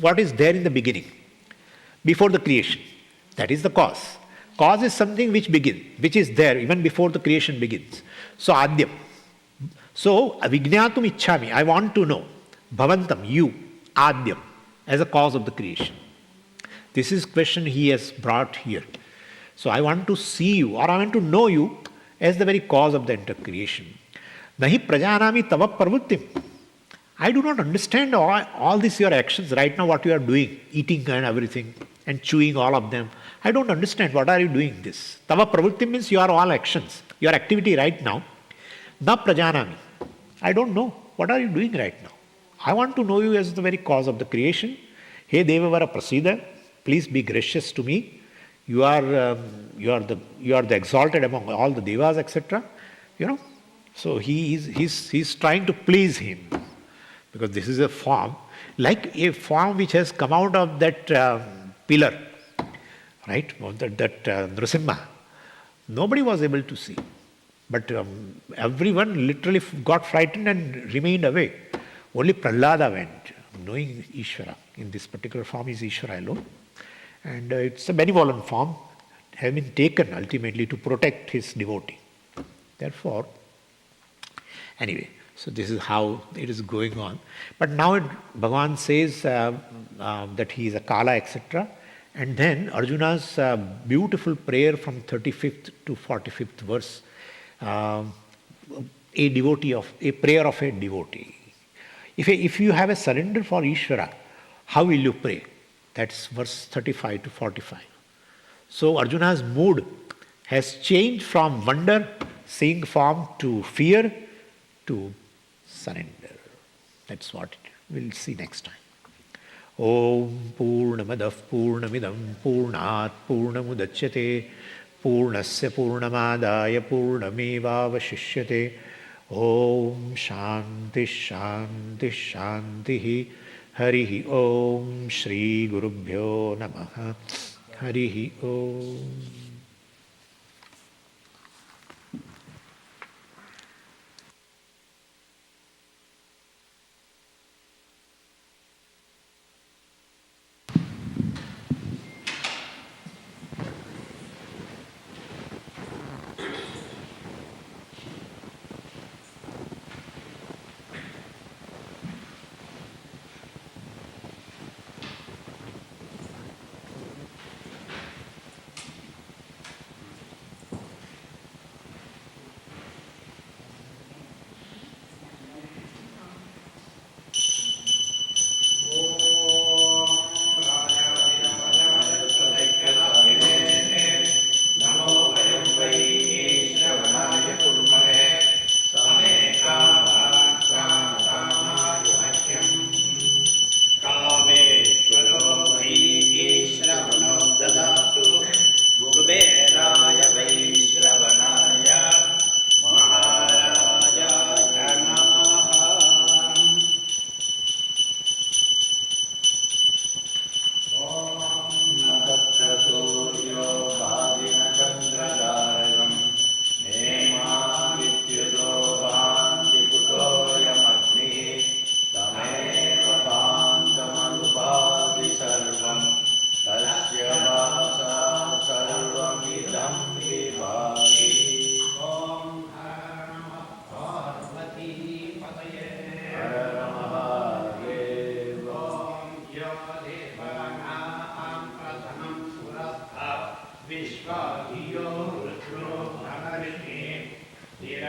what is there in the beginning, before the creation. That is the cause. Cause is something which is there even before the creation begins. So Adyam. So, Vijñātum iccāmi, I want to know, Bhavantam, you, Adyam, as a cause of the creation. This is question he has brought here. So, I want to see you, or I want to know you as the very cause of the entire creation. Nahi prajanami tava pravrittim. I do not understand all these your actions right now, what you are doing, eating and everything, and chewing all of them. I don't understand, what are you doing this? Tava pravrittim means your all actions, your activity right now. Na prajanami. I don't know. What are you doing right now? I want to know you as the very cause of the creation. Hey Devavara Prasida, please be gracious to me. You are the exalted among all the devas, etc. So he's trying to please him, because this is a form, like a form which has come out of that pillar, right? That Nrsimha. Nobody was able to see. But everyone literally got frightened and remained away. Only Prahlada went, knowing Ishvara. In this particular form is Ishvara alone. And it's a benevolent form, has been taken ultimately to protect his devotee. Therefore, anyway, so this is how it is going on. But now Bhagavan says that he is a Kala, etc. And then Arjuna's beautiful prayer from 35th to 45th verse. A prayer of a devotee. If you have a surrender for Ishvara, how will you pray? That's verse 35 to 45. So Arjuna's mood has changed from wonder, seeing form, to fear, to surrender. That's what we'll see next time. Om Purnamadav Purnamidam Purnat Purnamudachyate Purnasya Purnamadaya Purnamevavashishyate. Om Shanti Shanti Shanti. Harihi Om Shri Gurubhyo Namaha. Harihi Om.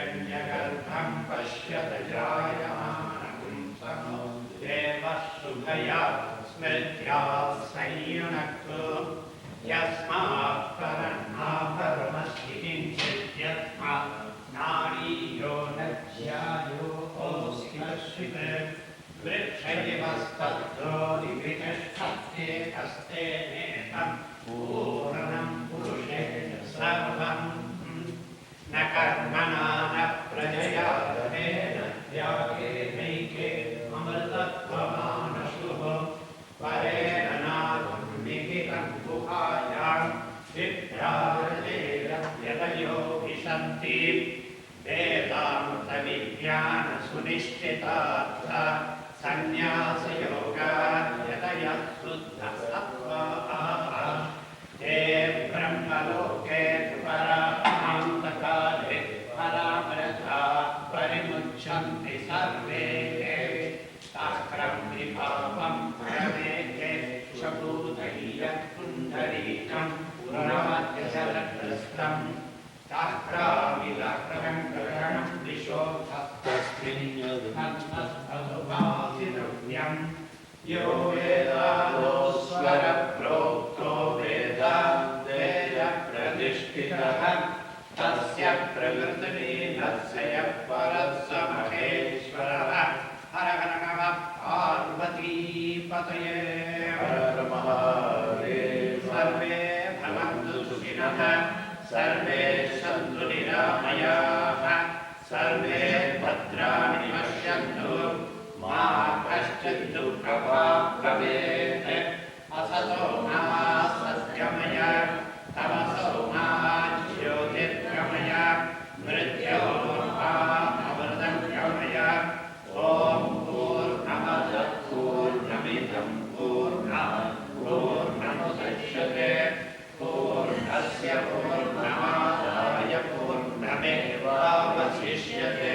हिरण्यगर्भं पश्यत जायमानं तमो देवः शुभया स्मृत्या संयुनक्तु यस्मात् परन्नापरमस्ति किञ्चित् यस्मात् नारीयो न ध्यायोऽस्ति कश्चित् वृक्षैवस्तद्धो निवितिष्ठते हस्ते नेतं पूर्णं पुरुषेण सर्वं न कर्मणा न प्रजया धनेन त्यागेनैके अमृतत्वमानशुः परेण नाथं निहितं गुहायां विद्यार्जेरव्यदयो विशन्ति वेदान्तविज्ञानसुनिश्चितार्थ संन्यासयोगाद्यतयः शुद्धसत्त्वाः ते ब्रह्मलोके परान्तकाले परामृतात् परिमुच्यन्ति सर्वे ताक्रं विभावं परमेके शबूतयत्पुण्डरीकं पुराद्यशरग्रस्तं ताक्रामिलग्रहं दिशो तस्मिन्यद्भक्तस्तदुपासितव्यं यो वेदादो स्वरप्रोक्तो वेदान्तेन तस्य प्रकृतिलीनस्य परः स महेश्वरः हर हर नमः पार्वतीपतये हर महादेव सर्वे भवन्तु सुखिनः सर्वे सन्तु निरामयाः सर्वे भद्राणि पश्यन्तु मा कश्चित् दुःखभाग् भवेत् असतो मा सत्यमय तमसो मा ज्योतिर्गमय मृत्योर्मामृतङ्गमय ॐ पूर्णमदः पूर्णमिदं पूर्णात् पूर्णमुदच्यते पूर्णस्य पूर्णमादाय पूर्णमेवावशिष्यते